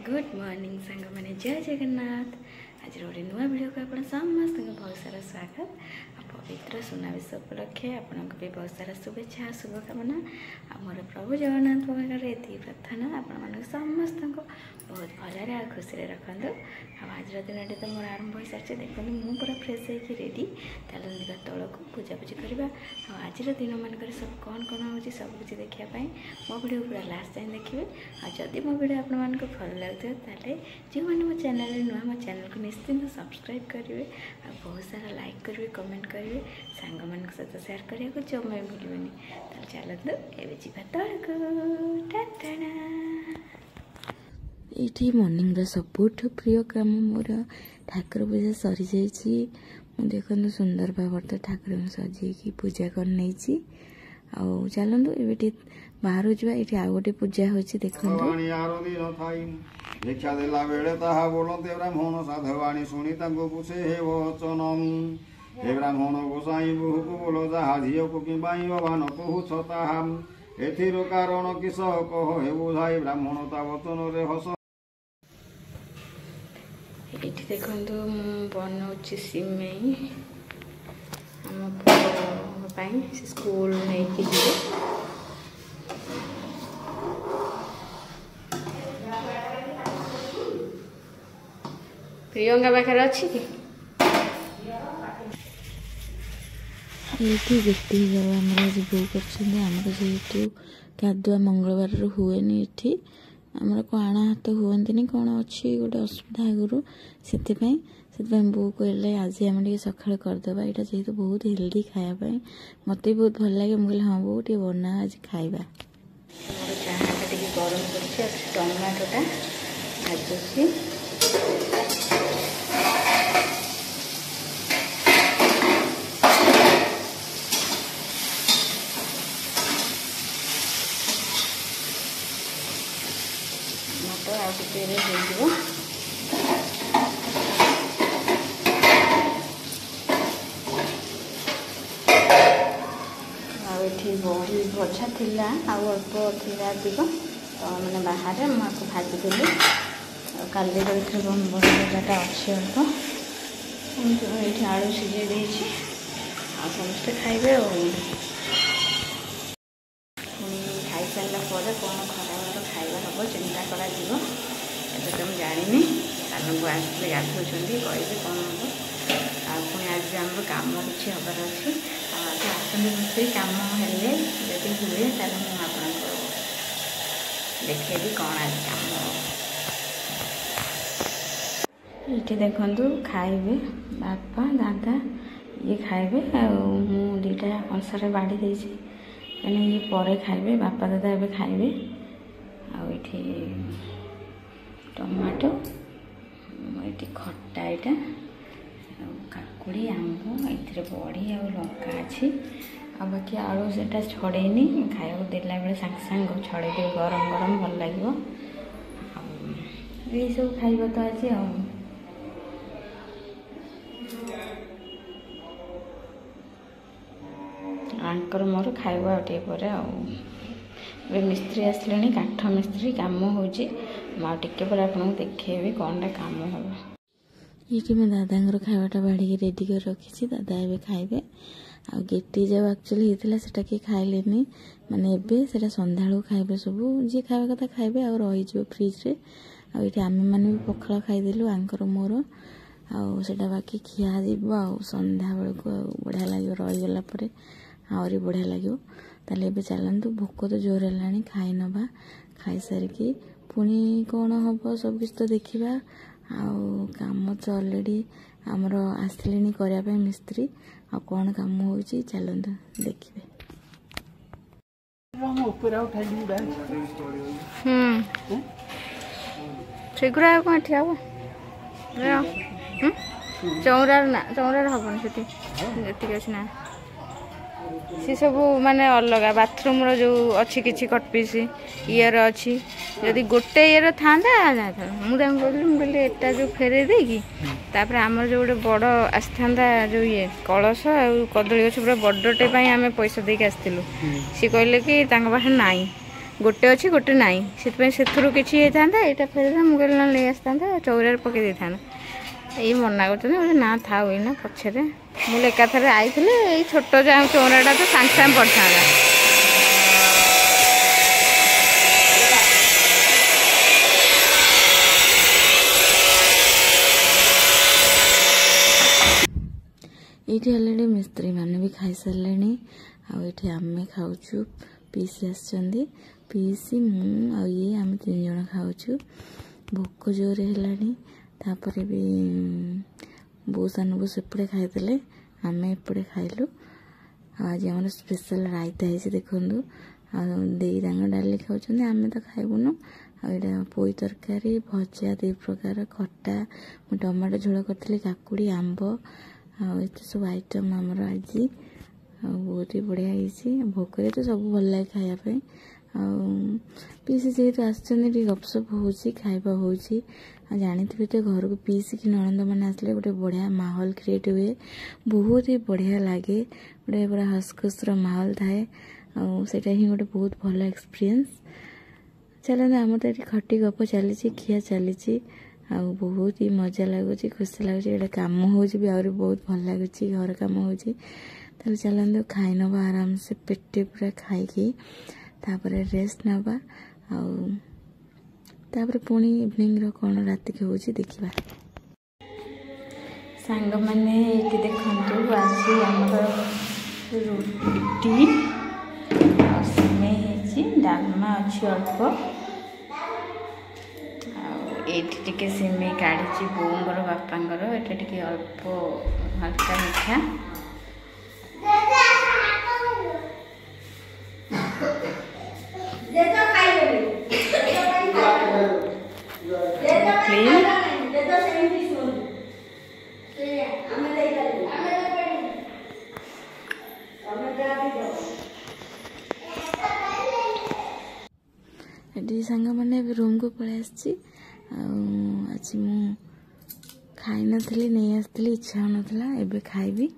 Good morning सांग मैंने जय जगन्नाथ। आज गोटे नुआ वीडियो को आप समस्त बहुत सारा स्वागत। पवित्र सुनावेश उपलक्षे आपन भी बहुत सारा शुभेच्छा शुभकामना। मोर प्रभु जगन्नाथ भगवान ये प्रार्थना आपण समस्त को बहुत भलरे आ खुशी रखु। आज दिन तो मोर आरंभ हो सारी देखो मुझे पूरा फ्रेश होगी रेडी चलते तौल को पूजापूजी करवा। आज दिन मानक सब कौन कौन हो सब कुछ देखापी मो वीडियो पूरा लास्ट टाइम देखिए। जदि मो वीडियो आप भल लगे ताले जो मैंने मो चैनल नुआ मो चैनल को निश्चिंत सब्सक्राइब करेंगे और बहुत सारा लाइक करेंगे कमेंट करेंगे सांग मान सहित सेयार करने को जमा भूलि। चलते ये जीवा तौक ये मॉर्निंग सबुठ प्रिय काम मोर ठाकुर पूजा सरी जाइए। देखो सुंदर भाव तो ठाकुर सजाई पूजा कर नहीं आउ चलतु ये बाहर जावा। ये आउ गोटे पूजा होची देखो भिक्षा देला बेले ताहा बोलते ब्राह्मण साधवाणी शुणी पूछे हे वचनम हे ब्राह्मण गोसाई बहु को बोलो जहा झील को कि भगवान कहूछ ताहा एथिर कारण किस कह हे बुझाई ब्राह्मण ता वचन रे हस। ये देखो बनाऊँ सिमेई आम पुओं स्कूल नहीं कि प्रियंका पाखे अच्छी कि ये गोटे जगह आम बो कर जेहेतु गाधुआ मंगलवार हुए ये आमर को आना हाथ हुए कौन अच्छी गोटे असुविधा आगुरी से बो कहले आज आम सका करदे यहाँ जेहेतु बहुत हेल्दी खायापी मत भी बहुत भल लगे मुझे हाँ बो टे बना आज खाइबा। चाटा गरम कर टमाटोटा भाजुची मटर आगे बड़ी भजा थिला अल्प थिला अधिक तो मैंने बाहर मुझे भाजी काली बड़ी भजाटा अच्छी अल्प ये आलू सीझे देती समस्ते खाइबे खाई सारा पर कौन खराब खाଇବା हम चिंता कर तुम जानी सानू को आसते गाधुं कहे कौन हम पुणी आज आम कम कि हबार अच्छे आसते बस कम हेल्ले जदि हुए ताल मुझे देखेबी कौन आज कम ये देखु खाइबे बापा दादा ये खाइबे दुईटा कंसार बाड़ी देछि कहीं ये पर खाइबे बापा दादा ए खाइबे आठी टमाटो ये खट्टा यहाँ काकुड़ी आंब ये बड़ी आ लंका अच्छी आ बाकी आलू से छड़ेनी खाया देला बेले सांगे सांगे छड़े दे गरम गरम भल लगे ये सब खाइब तो आज आंकर मोर खाइबा टे पर मिस्त्री आसले काठ मिस्त्री कम होटे पर आपको देखेबी कौनटा कम हम ये मो दादा खावाटा बाढ़ी रेडी कर रखी दादा ए खाइबे आ गेटी जब एक्चुअली होता है किए खाइले माने एबे संध्या खाइबे सब जी खावा कथा खाइबे आ रही फ्रिज्रे आम मैंने भी पखाल खाईदेलु आंकर मोर आटा बाकी खिया जीव आ संध्या बेल को बढ़िया लगे रहीगला आहरी बढ़िया लगे ताले एबे चलतु भोक तो जोर है खाई नवा खाई सारिकी पुणी कौन हम सब किछ तो देखा आउ काम तो अलरेडी आमर आसले करने मिस्त्री आ कौन कम हो चलतु देखिए। शीघ्र कौन ठिया चौरार ना चौरार हम जी अच्छी ना सी सब माने अलग बाथरूम रो जो अच्छी किसी कटपीस इयर अच्छी जदि गोटे इयर था मुझे कहली एटा जो फेरे देगी तापर आमर जो गोटे बड़ आसता जो ये कलश आ कदली गछ पूरा बड़टे आम पैसा देके आसलु सी कहले कि पाखे नाई गोटे अच्छी गोटे नाई से किसी होता यहाँ फेर मुझे नहीं आसता चौरार पकई दे था ये मना कर ना था ना पछे मुझे एकाथर आई छोट चौराटा तो सांगे सांगे पड़ता ये अलरेडी मिस्त्री मैंने भी खाई सारे आठ आम खाऊ पीसी आसछंदी पीसी मु ये आम 3 जन खाऊँ भोक जोरे है भी बो सान बो सेपटे खाई आम एपटे खाइलु आज आम स्पेशल रायता है देखु दे डाली खाऊँ आम तो खाइबुनु आटा पोई तरकारी भजा 2 प्रकार खटा मु टमाटो झोल करी काकुड़ी आंब आते सब आइटम आमर आज बहुत ही बढ़िया भोक तो सब भल लगे खायापी पीसी जेहतु आसछंदी गपसप हो खाइबा हो जानी तो घर को पीसी की ननंद मैंने आसले गोटे बढ़िया माहौल क्रिएट हुए बहुत ही बढ़िया लगे गोटे पूरा हसखुसर माहौल थाए आटा ही गोटे बहुत भल एक्सपीरियंस चलते आम तो ये खटी गप चली खिया चली बहुत ही मजा लगुच खुशी लगुच ये कम हो बहुत भल लगुच घर कम हो चलते खाई नवा आराम से पेटे पूरा खाई रेस्ट नवा तापर पुणी इवनिंग कौन राति के होची देखिबा सांग माने ये देखंतु आज हमर रोटी और सिमे हेची डालमा अछि अल्प एठी टिके सिमे काढिची बोंगर बापांगर एटा टिके अल्प हल्का मीठा सांग मैंने रूम को पलि आसी आज मु खाई नी नहीं आसती इच्छा होना एबे खाइबी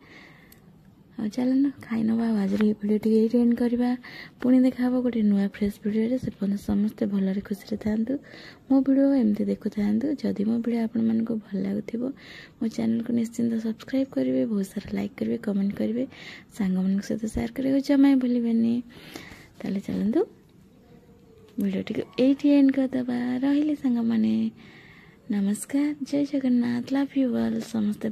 चलना खाई नवा आज भिडियो ये एंड करवा पुणी देखा गोटे नुआ फ्रेश भिडियो से समस्ते भलरे खुशी था मो भिडियो एमती देखु था जदि मो भिडियो आपण मानक भल लगुव मो चैनल को निश्चिंत सब्सक्राइब करेंगे बहुत सारा लाइक करेंगे कमेंट करेंगे सांग मान सहित शेयर करेंगे जमा भूलें ताले चलतु भिडियो टी एंड करदे रही सांग माने नमस्कार जय जगन्नाथ लव यू ऑल समस्ते